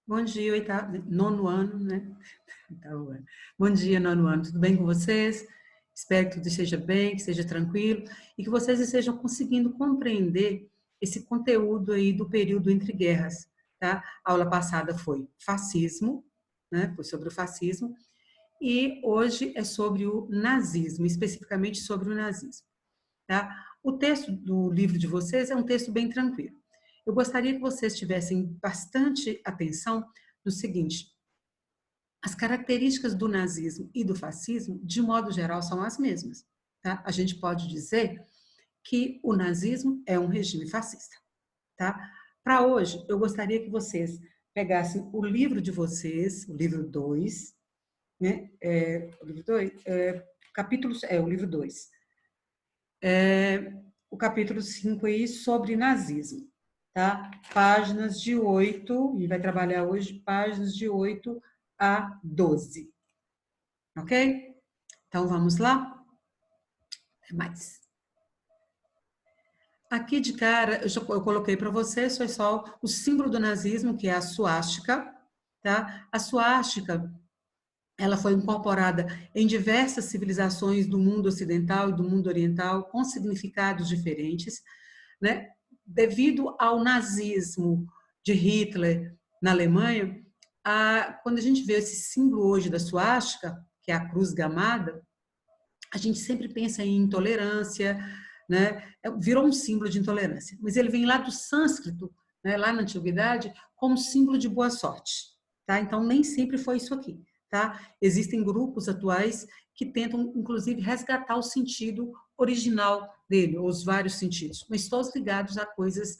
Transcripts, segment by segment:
Bom dia, nono ano, né? Oitavo ano. Bom dia, nono ano. Tudo bem com vocês? Espero que tudo esteja bem, que seja tranquilo e que vocês estejam conseguindo compreender esse conteúdo aí do período entre guerras, tá? A aula passada foi fascismo, né? Foi sobre o fascismo e hoje é sobre o nazismo, especificamente sobre o nazismo, tá? O texto do livro de vocês é um texto bem tranquilo. Eu gostaria que vocês tivessem bastante atenção no seguinte: as características do nazismo e do fascismo, de modo geral, são as mesmas. Tá? A gente pode dizer que o nazismo é um regime fascista. Tá? Para hoje, eu gostaria que vocês pegassem o livro de vocês, o livro 2, né? O livro 2, o livro 2. O capítulo 5 aí sobre nazismo. Tá? Páginas de 8, e vai trabalhar hoje páginas de 8 a 12. Ok? Então vamos lá? É mais. Aqui de cara, eu coloquei para vocês, foi só o símbolo do nazismo, que é a suástica. Tá? A suástica, ela foi incorporada em diversas civilizações do mundo ocidental e do mundo oriental, com significados diferentes, né? Devido ao nazismo de Hitler na Alemanha, quando a gente vê esse símbolo hoje da suástica, que é a cruz gamada, a gente sempre pensa em intolerância, né? Virou um símbolo de intolerância, mas ele vem lá do sânscrito, né? Lá na antiguidade, como símbolo de boa sorte, tá? Então nem sempre foi isso aqui, tá? Existem grupos atuais que tentam, inclusive, resgatar o sentido original dele, ou os vários sentidos, mas todos ligados a coisas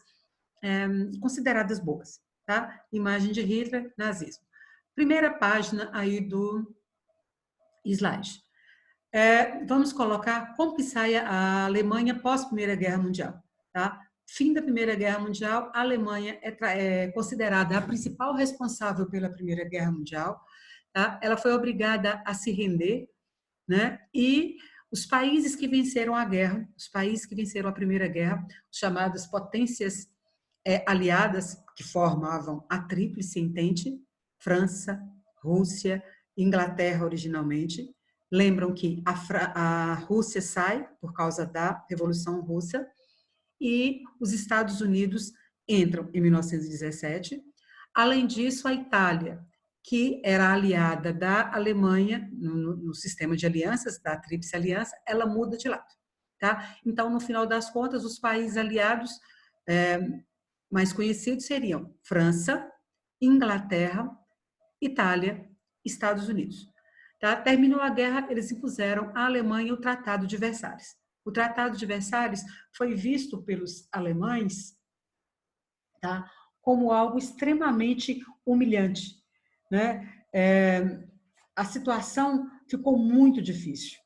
consideradas boas, tá? Imagem de Hitler, nazismo. Primeira página aí do slide. Vamos colocar como que sai a Alemanha pós Primeira Guerra Mundial, tá? Fim da Primeira Guerra Mundial, a Alemanha é considerada a principal responsável pela Primeira Guerra Mundial, tá? Ela foi obrigada a se render, né? E os países que venceram a guerra, os países que venceram a Primeira Guerra, chamadas potências aliadas, que formavam a Tríplice Entente, França, Rússia, Inglaterra originalmente. Lembram que a Rússia sai por causa da Revolução Russa e os Estados Unidos entram em 1917. Além disso, a Itália, que era aliada da Alemanha no sistema de alianças, da Tríplice Aliança, ela muda de lado. Tá? Então, no final das contas, os países aliados mais conhecidos seriam França, Inglaterra, Itália, Estados Unidos. Tá? Terminou a guerra, eles impuseram à Alemanha o Tratado de Versalhes. O Tratado de Versalhes foi visto pelos alemães, tá, como algo extremamente humilhante, né? A situação ficou muito difícil.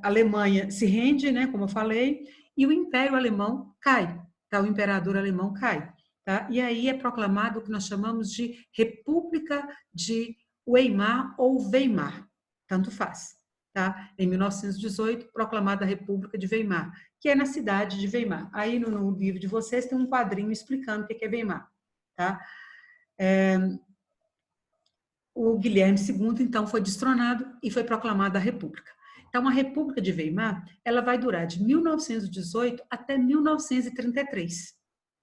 A Alemanha se rende, né, como eu falei, e o Império Alemão cai, tá? O imperador alemão cai, tá? E aí é proclamado o que nós chamamos de República de Weimar ou Weimar, tanto faz, tá? Em 1918, proclamada a República de Weimar, que é na cidade de Weimar. Aí no livro de vocês tem um quadrinho explicando o que é Weimar, tá? O Guilherme II, então, foi destronado e foi proclamada a República. Então, a República de Weimar, ela vai durar de 1918 até 1933,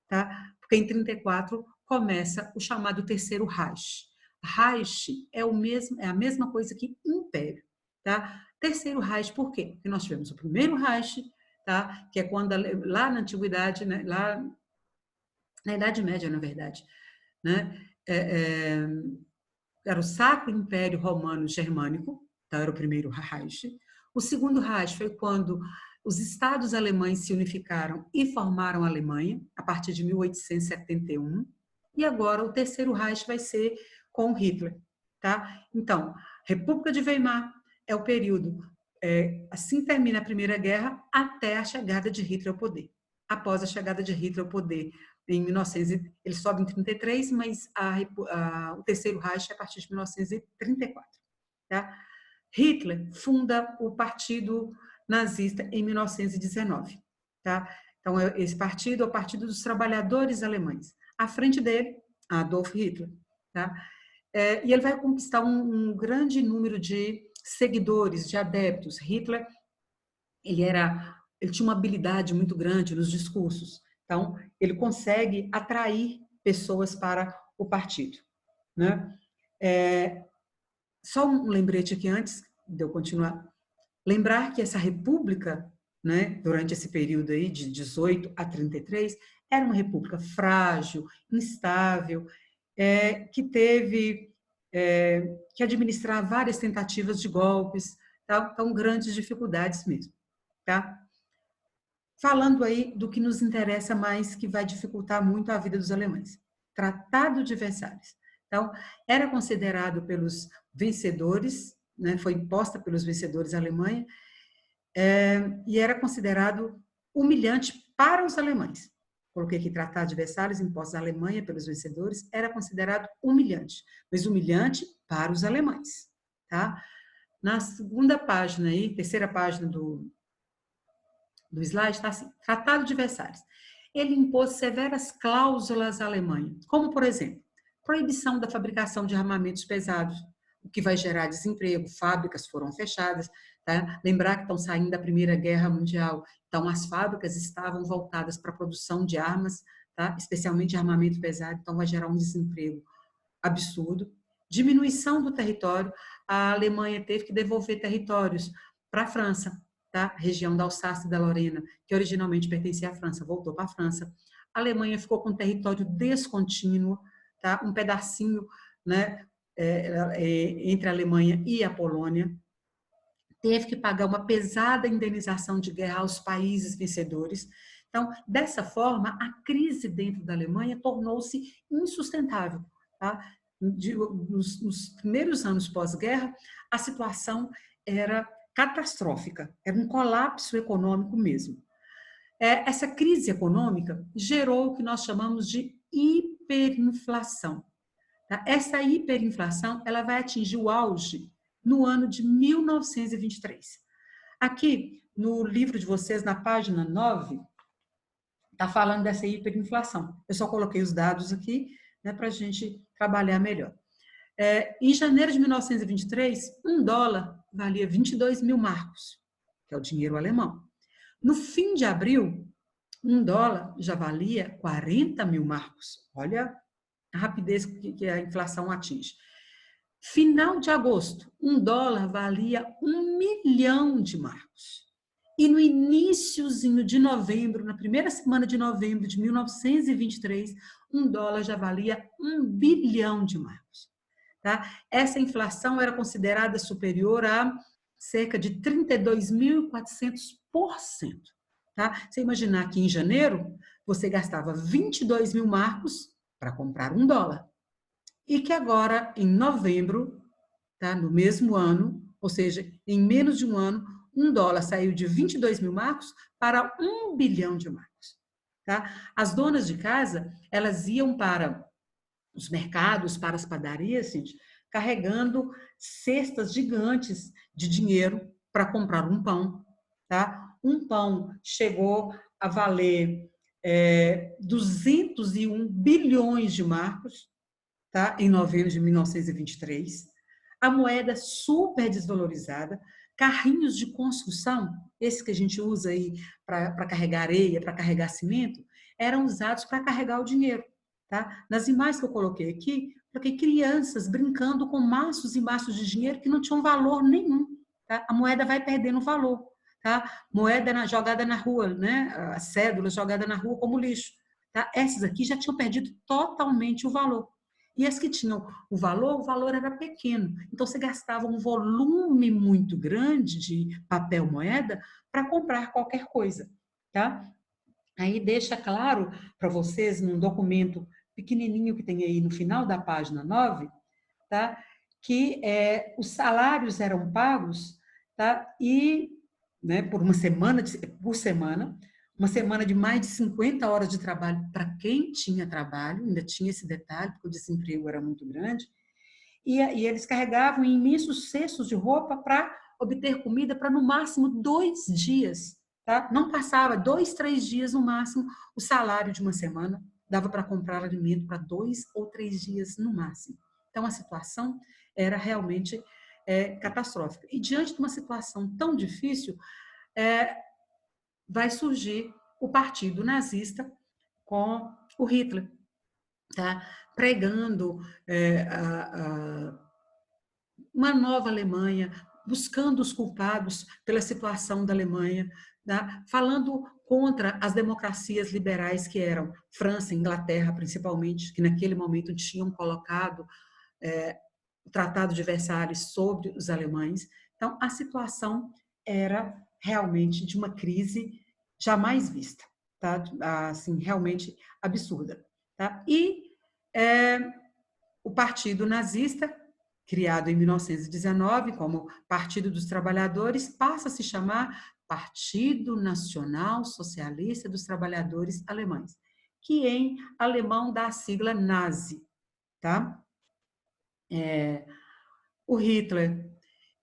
tá? Porque em 34 começa o chamado Terceiro Reich. Reich é a mesma coisa que Império, tá? Terceiro Reich, por quê? Porque nós tivemos o Primeiro Reich, tá? Que é quando lá na antiguidade, né? Lá na Idade Média, na verdade, né? Era o Sacro Império Romano Germânico, então era o primeiro Reich. O segundo Reich foi quando os estados alemães se unificaram e formaram a Alemanha, a partir de 1871. E agora o terceiro Reich vai ser com Hitler. Tá? Então, República de Weimar é o período, assim termina a Primeira Guerra, até a chegada de Hitler ao poder. Após a chegada de Hitler ao poder, em 1900, ele sobe em 33, mas o terceiro Reich é a partir de 1934. Tá? Hitler funda o Partido Nazista em 1919. Tá? Então, esse partido é o Partido dos Trabalhadores Alemães. À frente dele, Adolf Hitler. tá? E ele vai conquistar um grande número de seguidores, de adeptos. Hitler, ele tinha uma habilidade muito grande nos discursos. Então, ele consegue atrair pessoas para o partido, né? Só um lembrete aqui antes de eu continuar. Lembrar que essa república, né, durante esse período aí de 18 a 33, era uma república frágil, instável, que teve que administrar várias tentativas de golpes, tá? Então, grandes dificuldades mesmo. Tá? Falando aí do que nos interessa mais, que vai dificultar muito a vida dos alemães. Tratado de Versalhes. Então, era considerado pelos vencedores, né, foi imposta pelos vencedores à Alemanha, e era considerado humilhante para os alemães. Coloquei aqui Tratado de Versalhes, imposto à Alemanha pelos vencedores, era considerado humilhante, mas humilhante para os alemães. Tá? Na segunda página, aí, terceira página do slide, está assim, Tratado de Versalhes. Ele impôs severas cláusulas à Alemanha, como, por exemplo, proibição da fabricação de armamentos pesados, o que vai gerar desemprego, fábricas foram fechadas, tá? Lembrar que estão saindo da Primeira Guerra Mundial, então as fábricas estavam voltadas para a produção de armas, tá? Especialmente de armamento pesado, então vai gerar um desemprego absurdo. Diminuição do território, a Alemanha teve que devolver territórios para a França, tá? Região da Alsácia e da Lorena, que originalmente pertencia à França, voltou para a França. A Alemanha ficou com território descontínuo, tá? Um pedacinho, né, entre a Alemanha e a Polônia. Teve que pagar uma pesada indenização de guerra aos países vencedores. Então, dessa forma, a crise dentro da Alemanha tornou-se insustentável. Tá? Nos primeiros anos pós-guerra, a situação era catastrófica, era um colapso econômico mesmo. Essa crise econômica gerou o que nós chamamos de hiperinflação. Tá? Essa hiperinflação ela vai atingir o auge no ano de 1923. Aqui, no livro de vocês, na página 9, está falando dessa hiperinflação. Eu só coloquei os dados aqui, né, para a gente trabalhar melhor. Em janeiro de 1923, $1 valia 22 mil marcos, que é o dinheiro alemão. No fim de abril, $1 já valia 40 mil marcos. Olha a rapidez que a inflação atinge. Final de agosto, $1 valia 1 milhão de marcos. E no iniciozinho de novembro, na primeira semana de novembro de 1923, $1 já valia 1 bilhão de marcos. Tá? Essa inflação era considerada superior a cerca de 32.400%. Tá? Você imaginar que em janeiro você gastava 22 mil marcos para comprar $1. E que agora, em novembro, tá, no mesmo ano, ou seja, em menos de um ano, $1 saiu de 22 mil marcos para 1 bilhão de marcos. Tá? As donas de casa, elas iam para os mercados, para as padarias, gente, carregando cestas gigantes de dinheiro para comprar um pão. Tá? Um pão chegou a valer 201 bilhões de marcos, tá? Em novembro de 1923. A moeda super desvalorizada, carrinhos de construção, esses que a gente usa aí para carregar areia, para carregar cimento, eram usados para carregar o dinheiro. Tá? Nas imagens que eu coloquei aqui, coloquei crianças brincando com maços e maços de dinheiro que não tinham valor nenhum. Tá? A moeda vai perdendo valor. Tá? Moeda jogada na rua, né? A cédula jogada na rua como lixo. Tá? Essas aqui já tinham perdido totalmente o valor. E as que tinham o valor era pequeno. Então, você gastava um volume muito grande de papel moeda para comprar qualquer coisa. Tá? Aí deixa claro para vocês, num documento pequenininho que tem aí no final da página 9, tá? Que os salários eram pagos, tá? E, né, por uma semana, uma semana de mais de 50 horas de trabalho para quem tinha trabalho, ainda tinha esse detalhe, porque o desemprego era muito grande, e eles carregavam imensos cestos de roupa para obter comida para no máximo 2 dias. Tá? Não passava 2, 3 dias no máximo o salário de uma semana, dava para comprar alimento para 2 ou 3 dias no máximo. Então, a situação era realmente catastrófica. E diante de uma situação tão difícil, vai surgir o partido nazista com o Hitler, tá? Pregando uma nova Alemanha, buscando os culpados pela situação da Alemanha, tá? Falando contra as democracias liberais que eram França, Inglaterra, principalmente, que naquele momento tinham colocado o Tratado de Versalhes sobre os alemães. Então, a situação era realmente de uma crise jamais vista, tá? Assim, realmente absurda, tá? E o Partido Nazista, criado em 1919 como Partido dos Trabalhadores, passa a se chamar Partido Nacional Socialista dos Trabalhadores Alemães, que em alemão dá a sigla Nazi, tá? O Hitler,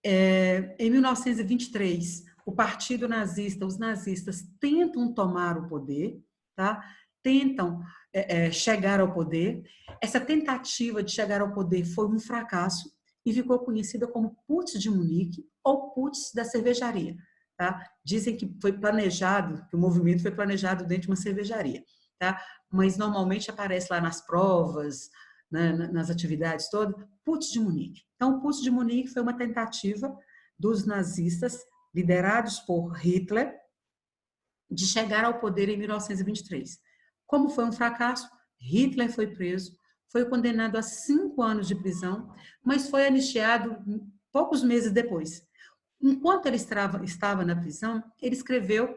em 1923, o Partido Nazista, os nazistas tentam tomar o poder, tá? Tentam chegar ao poder. Essa tentativa de chegar ao poder foi um fracasso e ficou conhecida como Putsch de Munique ou Putsch da cervejaria. Tá? Dizem que foi planejado, que o movimento foi planejado dentro de uma cervejaria, tá? Mas normalmente aparece lá nas provas, né, nas atividades todas, Putsch de Munique. Então, o Putsch de Munique foi uma tentativa dos nazistas, liderados por Hitler, de chegar ao poder em 1923. Como foi um fracasso, Hitler foi preso, foi condenado a 5 anos de prisão, mas foi anistiado poucos meses depois. Enquanto ele estava na prisão, ele escreveu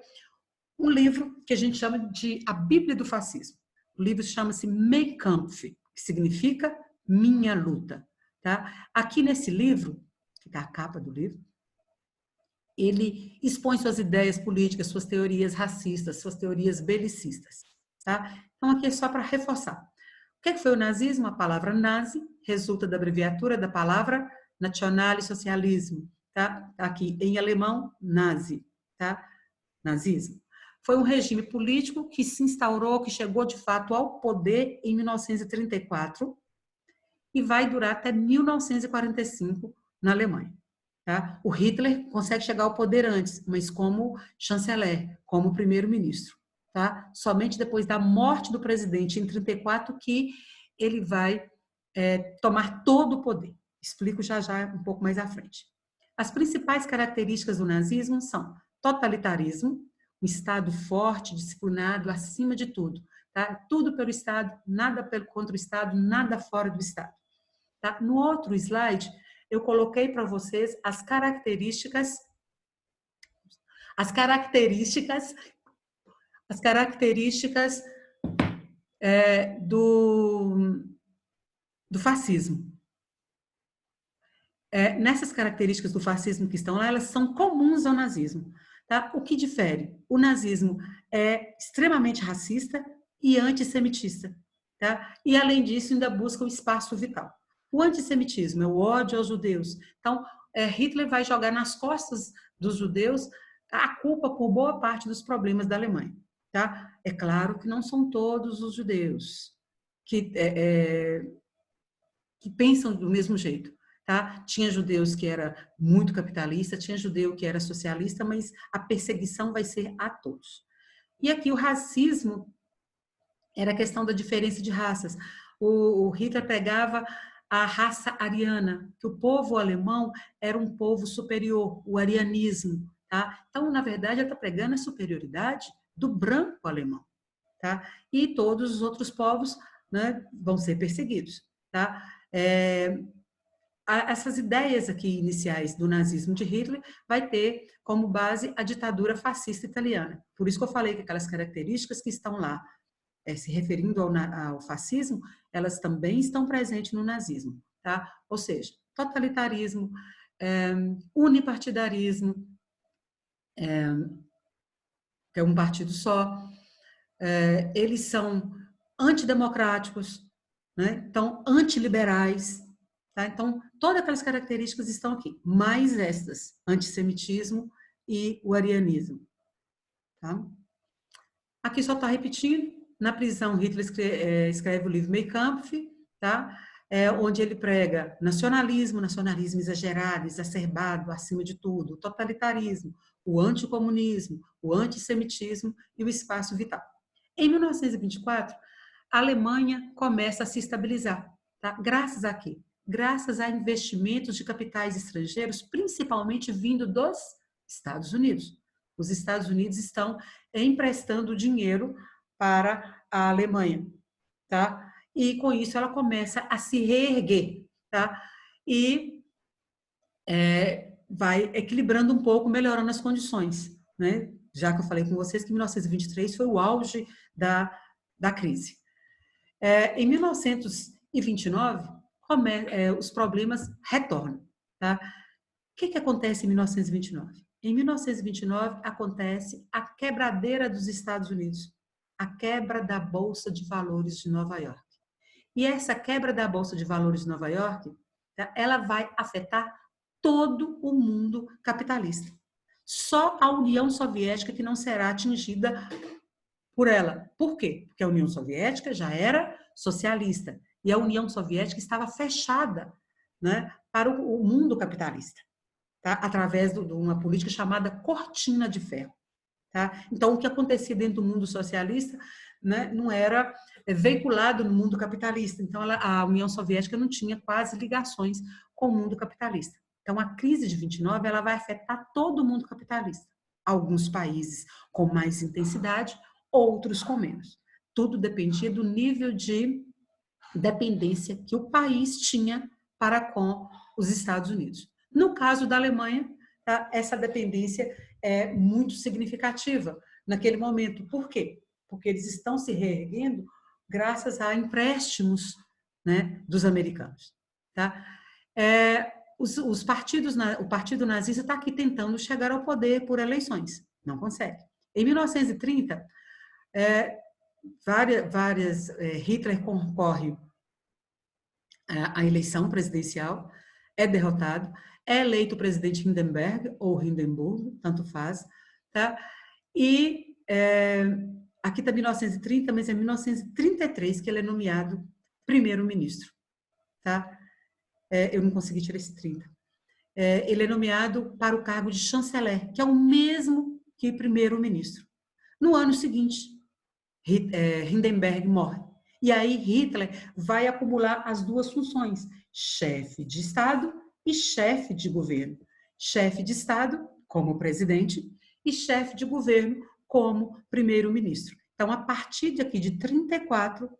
um livro que a gente chama de A Bíblia do Fascismo. O livro chama-se Mein Kampf, que significa Minha Luta. Tá? Aqui nesse livro, que está a capa do livro, ele expõe suas ideias políticas, suas teorias racistas, suas teorias belicistas. Tá? Então, aqui é só para reforçar. O que foi o nazismo? A palavra nazi resulta da abreviatura da palavra nacionalsocialismo. Tá? Aqui em alemão, nazi. Tá? Nazismo. Foi um regime político que se instaurou, que chegou de fato ao poder em 1934 e vai durar até 1945 na Alemanha. Tá? O Hitler consegue chegar ao poder antes, mas como chanceler, como primeiro-ministro. Tá? Somente depois da morte do presidente em 1934 que ele vai tomar todo o poder. Explico já um pouco mais à frente. As principais características do nazismo são totalitarismo, um Estado forte, disciplinado, acima de tudo. Tá? Tudo pelo Estado, nada contra o Estado, nada fora do Estado. Tá? No outro slide, eu coloquei para vocês as características do fascismo. Nessas características do fascismo que estão lá, elas são comuns ao nazismo. Tá? O que difere? O nazismo é extremamente racista e antissemitista. Tá? E, além disso, ainda busca o espaço vital. O antissemitismo é o ódio aos judeus. Então, Hitler vai jogar nas costas dos judeus a culpa por boa parte dos problemas da Alemanha. Tá? É claro que não são todos os judeus que pensam do mesmo jeito. Tá? Tinha judeus que era muito capitalista, tinha judeu que era socialista, mas a perseguição vai ser a todos. E aqui o racismo era a questão da diferença de raças. O Hitler pregava a raça ariana, que o povo alemão era um povo superior, o arianismo. Tá? Então, na verdade, ele está pregando a superioridade do branco alemão. Tá? E todos os outros povos, né, vão ser perseguidos. Tá? Essas ideias aqui iniciais do nazismo de Hitler vai ter como base a ditadura fascista italiana. Por isso que eu falei que aquelas características que estão lá, se referindo ao fascismo, elas também estão presentes no nazismo. Tá? Ou seja, totalitarismo, unipartidarismo, que é um partido só, eles são antidemocráticos, né? Então, antiliberais. Tá? Então, todas aquelas características estão aqui, mais estas, antissemitismo e o arianismo. Tá? Aqui só está repetindo, na prisão Hitler escreve o livro Mein Kampf, tá? onde ele prega nacionalismo, nacionalismo exagerado, exacerbado, acima de tudo, o totalitarismo, o anticomunismo, o antissemitismo e o espaço vital. Em 1924, a Alemanha começa a se estabilizar. Tá? Graças a quê? Graças a investimentos de capitais estrangeiros, principalmente vindo dos Estados Unidos. Os Estados Unidos estão emprestando dinheiro para a Alemanha, tá? E com isso ela começa a se reerguer, tá? E vai equilibrando um pouco, melhorando as condições, né? Já que eu falei com vocês que 1923 foi o auge da crise. Em 1929, os problemas retornam. Tá? O que acontece em 1929? Em 1929, acontece a quebradeira dos Estados Unidos, a quebra da Bolsa de Valores de Nova York. E essa quebra da Bolsa de Valores de Nova York, tá? Ela vai afetar todo o mundo capitalista. Só a União Soviética que não será atingida por ela. Por quê? Porque a União Soviética já era socialista e a União Soviética estava fechada, né, para o mundo capitalista, tá? Através de uma política chamada cortina de ferro. Tá? Então, o que acontecia dentro do mundo socialista, né, não era veiculado no mundo capitalista. Então, a União Soviética não tinha quase ligações com o mundo capitalista. Então, a crise de 29 ela vai afetar todo o mundo capitalista. Alguns países com mais intensidade, outros com menos. Tudo dependia do nível de dependência que o país tinha para com os Estados Unidos. No caso da Alemanha, tá, essa dependência é muito significativa naquele momento. Por quê? Porque eles estão se reerguendo graças a empréstimos, né, dos americanos. Tá? Os partidos, o Partido Nazista está aqui tentando chegar ao poder por eleições. Não consegue. Em 1930, Hitler concorre à eleição presidencial, é derrotado, é eleito presidente Hindenburg ou Hindenburg, tanto faz, tá? E aqui está 1930, mas é 1933 que ele é nomeado primeiro-ministro, tá? Eu não consegui tirar esse 30. Ele é nomeado para o cargo de chanceler, que é o mesmo que primeiro-ministro. No ano seguinte, Hindenburg morre. E aí Hitler vai acumular as duas funções, chefe de Estado e chefe de governo. Chefe de Estado, como presidente, e chefe de governo, como primeiro-ministro. Então, a partir daqui de 34,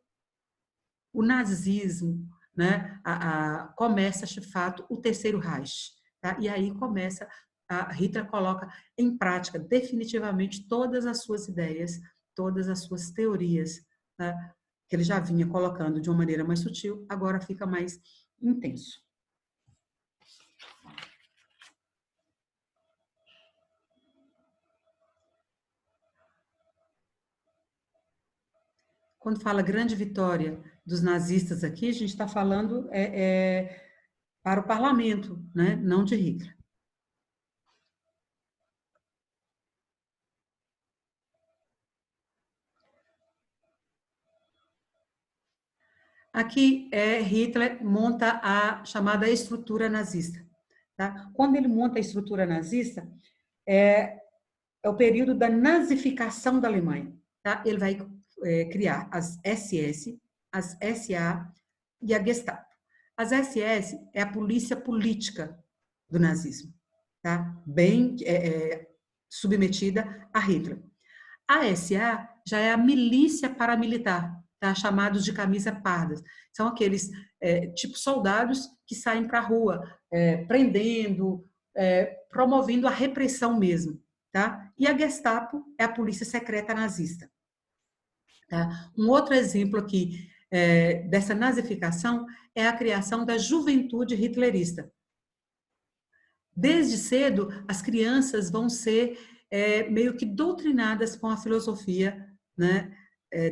o nazismo, né, começa, de fato, o Terceiro Reich. Tá? E aí começa, Hitler coloca em prática definitivamente todas as suas ideias, todas as suas teorias, né, que ele já vinha colocando de uma maneira mais sutil, agora fica mais intenso. Quando fala grande vitória dos nazistas aqui, a gente está falando para o parlamento, né, não de Hitler. Aqui Hitler monta a chamada estrutura nazista. Tá? Quando ele monta a estrutura nazista, é o período da nazificação da Alemanha. Tá? Ele vai criar as SS, as SA e a Gestapo. As SS é a polícia política do nazismo, tá? Bem submetida a Hitler. A SA já é a milícia paramilitar, tá? Chamados de camisa pardas. São aqueles tipo soldados que saem para a rua, prendendo, promovendo a repressão mesmo. Tá? E a Gestapo é a polícia secreta nazista. Tá? Um outro exemplo aqui dessa nazificação é a criação da juventude hitlerista. Desde cedo, as crianças vão ser meio que doutrinadas com a filosofia, né,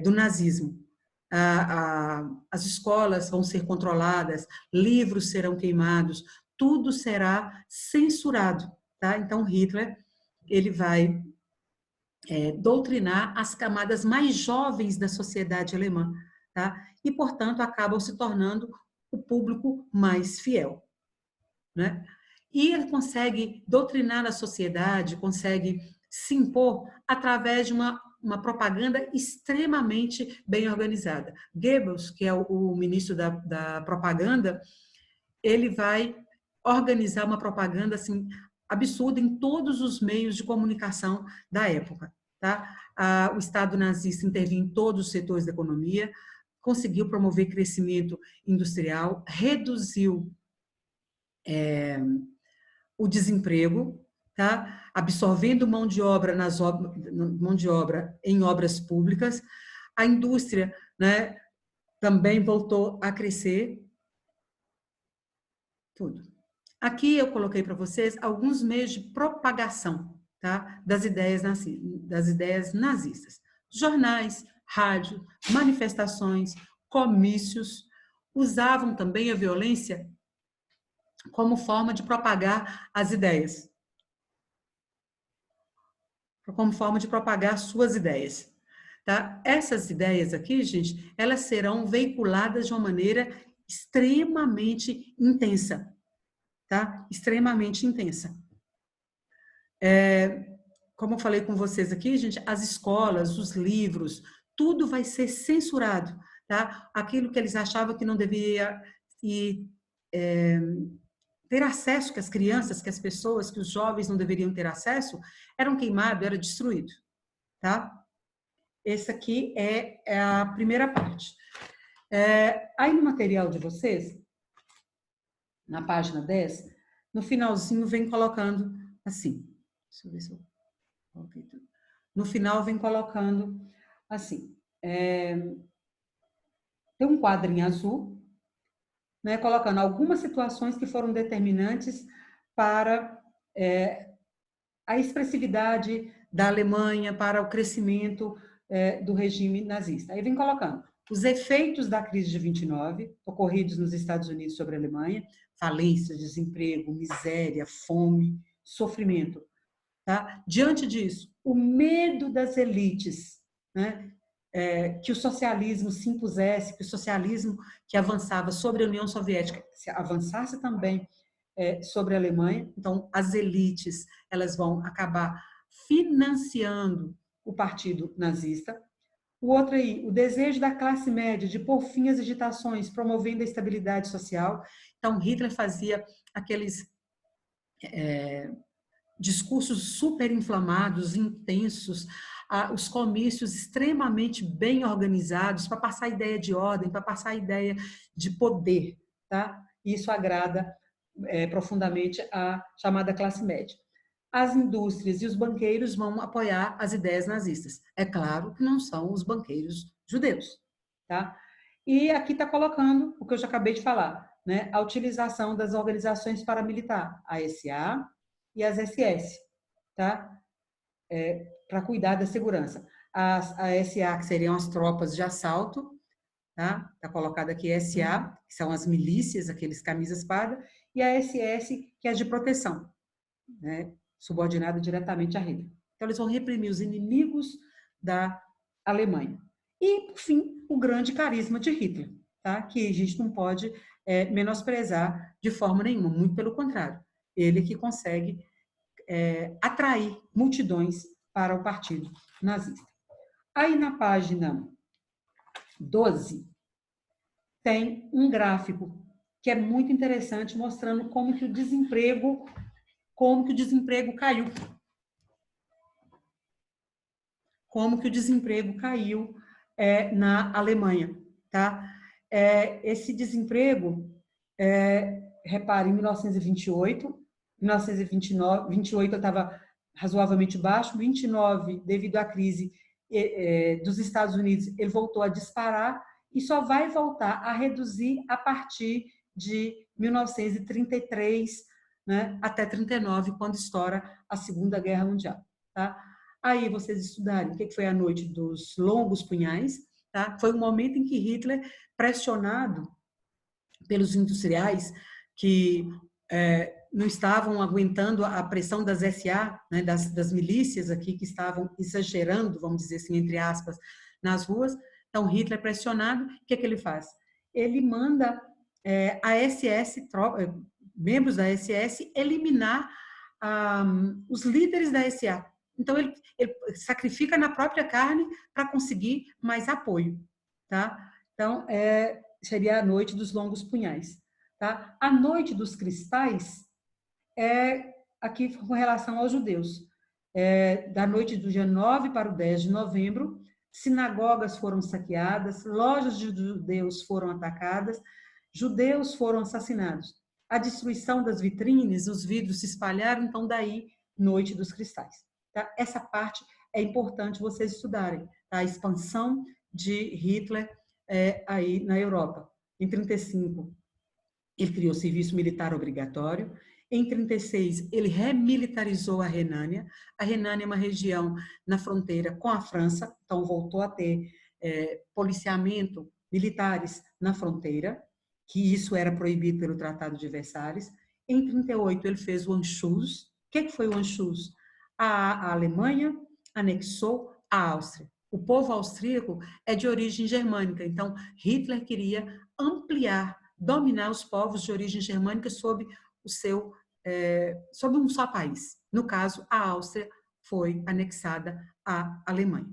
do nazismo. As escolas vão ser controladas, livros serão queimados, tudo será censurado. Tá? Então, Hitler ele vai doutrinar as camadas mais jovens da sociedade alemã, tá? E, portanto, acabam se tornando o público mais fiel, né? E ele consegue doutrinar a sociedade, consegue se impor através de uma propaganda extremamente bem organizada. Goebbels, que é o ministro da propaganda, ele vai organizar uma propaganda assim absurda em todos os meios de comunicação da época, tá? O Estado nazista intervinha em todos os setores da economia, conseguiu promover crescimento industrial, reduziu o desemprego, tá? Absorvendo mão de obra mão de obra em obras públicas, a indústria, né, também voltou a crescer, tudo. Aqui eu coloquei para vocês alguns meios de propagação, tá, das ideias nazistas. Jornais, rádio, manifestações, comícios, usavam também a violência como forma de propagar as ideias, como forma de propagar suas ideias. Tá? Essas ideias aqui, gente, elas serão veiculadas de uma maneira extremamente intensa, tá? Extremamente intensa. Como eu falei com vocês aqui, gente, as escolas, os livros, tudo vai ser censurado, tá? Aquilo que eles achavam que não deveria ter acesso, que as crianças, que as pessoas, que os jovens não deveriam ter acesso, eram queimados, era destruído, tá? Essa aqui é a primeira parte. Aí no material de vocês, na página 10, no finalzinho vem colocando assim. Deixa eu ver se eu coloquei tudo. No final vem colocando assim. Tem um quadro em azul, né, colocando algumas situações que foram determinantes para a expressividade da Alemanha, para o crescimento do regime nazista. Aí vem colocando os efeitos da crise de 29, ocorridos nos Estados Unidos sobre a Alemanha, falência, desemprego, miséria, fome, sofrimento. Tá? Diante disso, o medo das elites, né? Que o socialismo se impusesse, que o socialismo que avançava sobre a União Soviética se avançasse também sobre a Alemanha. Então, as elites elas vão acabar financiando o partido nazista. O outro aí, o desejo da classe média de pôr fim às agitações, promovendo a estabilidade social. Então, Hitler fazia aqueles discursos super inflamados, intensos, os comícios extremamente bem organizados para passar a ideia de ordem, para passar a ideia de poder, tá? Isso agrada profundamente a chamada classe média. As indústrias e os banqueiros vão apoiar as ideias nazistas. É claro que não são os banqueiros judeus, tá? E aqui está colocando o que eu já acabei de falar, né? A utilização das organizações paramilitares, a SA e as SS, tá? Para cuidar da segurança. A SA, que seriam as tropas de assalto, tá? Está colocado aqui SA, que são as milícias, aqueles camisas pardas, e a SS, que é de proteção, né? Subordinada diretamente a Hitler. Então, eles vão reprimir os inimigos da Alemanha. E, por fim, o grande carisma de Hitler, tá? Que a gente não pode menosprezar de forma nenhuma, muito pelo contrário. Ele que consegue atrair multidões para o partido nazista. Aí, na página 12, tem um gráfico que é muito interessante, mostrando como que o desemprego caiu. Como que o desemprego caiu na Alemanha, tá? Esse desemprego, repare, em 1928, 1929, 28 estava razoavelmente baixo, 29, devido à crise dos Estados Unidos, ele voltou a disparar e só vai voltar a reduzir a partir de 1933, né, até 39, quando estoura a Segunda Guerra Mundial, tá? Aí vocês estudarem o que foi a noite dos longos punhais, tá? Foi um momento em que Hitler, pressionado pelos industriais que não estavam aguentando a pressão das SA, né, das milícias aqui que estavam exagerando, vamos dizer assim, entre aspas, nas ruas. Então, Hitler pressionado, o que ele faz? Ele manda a SS, membros da SS, eliminar os líderes da SA. Então, ele sacrifica na própria carne para conseguir mais apoio. Tá? Então, seria a noite dos longos punhais. Tá? A noite dos cristais é aqui com relação aos judeus. Da noite do dia 9 para o 10 de novembro, sinagogas foram saqueadas, lojas de judeus foram atacadas, judeus foram assassinados. A destruição das vitrines, os vidros se espalharam, então daí, noite dos cristais. Tá? Essa parte é importante vocês estudarem, tá? A expansão de Hitler aí na Europa. Em 1935, ele criou o serviço militar obrigatório. Em 1936, ele remilitarizou a Renânia. A Renânia é uma região na fronteira com a França, então voltou a ter policiamento militares na fronteira, que isso era proibido pelo Tratado de Versalhes. Em 1938, ele fez o Anschluss. O que foi o Anschluss? A Alemanha anexou a Áustria. O povo austríaco é de origem germânica, então Hitler queria ampliar, dominar os povos de origem germânica sob um só país. No caso, a Áustria foi anexada à Alemanha.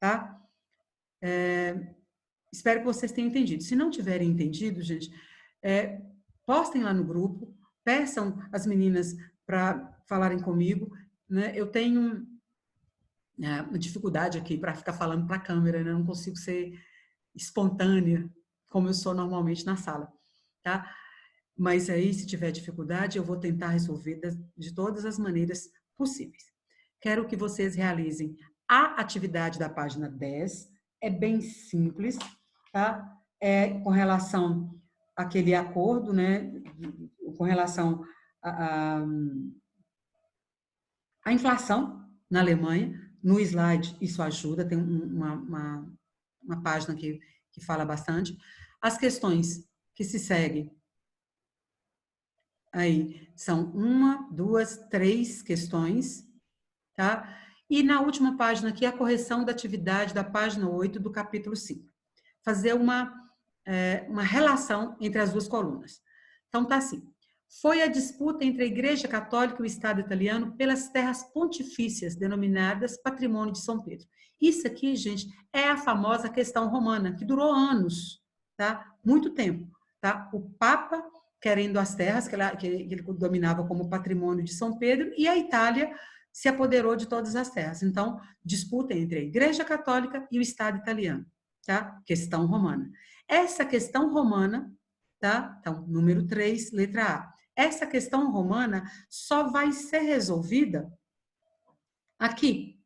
Tá? Espero que vocês tenham entendido. Se não tiverem entendido, gente, postem lá no grupo, peçam as meninas para falarem comigo. Né? Eu tenho uma dificuldade aqui para ficar falando para a câmera, né? Eu não consigo ser espontânea, como eu sou normalmente na sala. Tá? Mas aí, se tiver dificuldade, eu vou tentar resolver de todas as maneiras possíveis. Quero que vocês realizem a atividade da página 10. É bem simples, tá? Com relação àquele acordo, né? Com relação à inflação na Alemanha. No slide, isso ajuda, tem uma página que fala bastante. As questões que se seguem aí são 1, 2, 3 questões, tá? E na última página aqui, a correção da atividade da página 8 do capítulo 5. Fazer uma relação entre as duas colunas. Então, tá assim. Foi a disputa entre a Igreja Católica e o Estado italiano pelas terras pontifícias, denominadas Patrimônio de São Pedro. Isso aqui, gente, é a famosa questão romana, que durou anos, tá? Muito tempo, tá? O Papa querendo as terras que ele dominava como patrimônio de São Pedro, e a Itália se apoderou de todas as terras. Então, disputa entre a Igreja Católica e o Estado italiano, tá? Questão romana. Essa questão romana, tá? Então, número 3, letra A. Essa questão romana só vai ser resolvida aqui,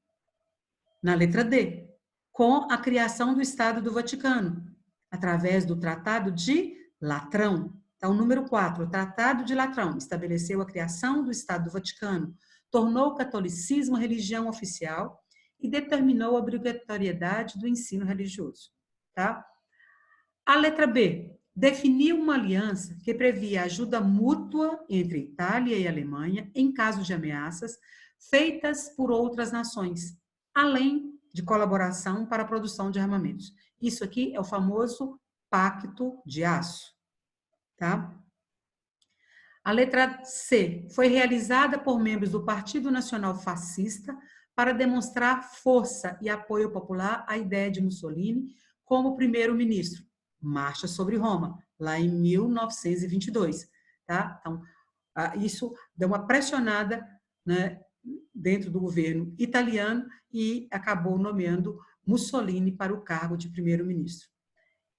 na letra D, com a criação do Estado do Vaticano, através do Tratado de Latrão. Então, número 4, o Tratado de Latrão estabeleceu a criação do Estado do Vaticano, tornou o catolicismo religião oficial e determinou a obrigatoriedade do ensino religioso. Tá? A letra B, definiu uma aliança que previa ajuda mútua entre Itália e Alemanha em caso de ameaças feitas por outras nações, além de colaboração para a produção de armamentos. Isso aqui é o famoso Pacto de Aço. Tá? A letra C foi realizada por membros do Partido Nacional Fascista para demonstrar força e apoio popular à ideia de Mussolini como primeiro-ministro. Marcha sobre Roma, lá em 1922. Tá? Então, isso deu uma pressionada, né, dentro do governo italiano e acabou nomeando Mussolini para o cargo de primeiro-ministro.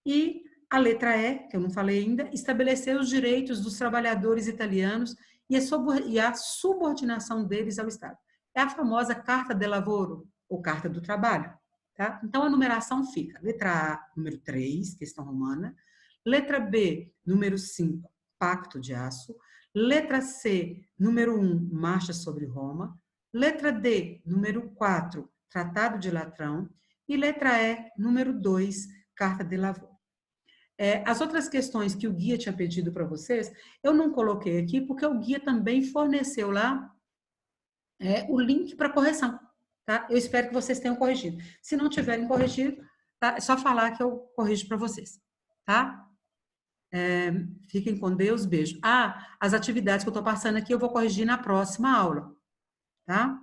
E a letra E, que eu não falei ainda, estabeleceu os direitos dos trabalhadores italianos e a subordinação deles ao Estado. É a famosa Carta del Lavoro, ou Carta do Trabalho. Tá? Então, a numeração fica: letra A, número 3, questão romana; letra B, número 5, Pacto de Aço; letra C, número 1, Marcha sobre Roma; letra D, número 4, Tratado de Latrão; e letra E, número 2, Carta de Lavoro. As outras questões que o guia tinha pedido para vocês, eu não coloquei aqui, porque o guia também forneceu lá o link para correção. Tá? Eu espero que vocês tenham corrigido. Se não tiverem corrigido, tá? É só falar que eu corrijo para vocês. Tá? Fiquem com Deus, beijo. As atividades que eu estou passando aqui eu vou corrigir na próxima aula, tá?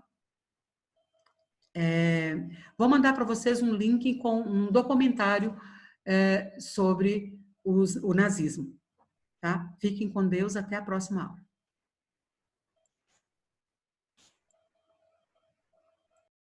Vou mandar para vocês um link com um documentário sobre o nazismo, tá? Fiquem com Deus, até a próxima aula.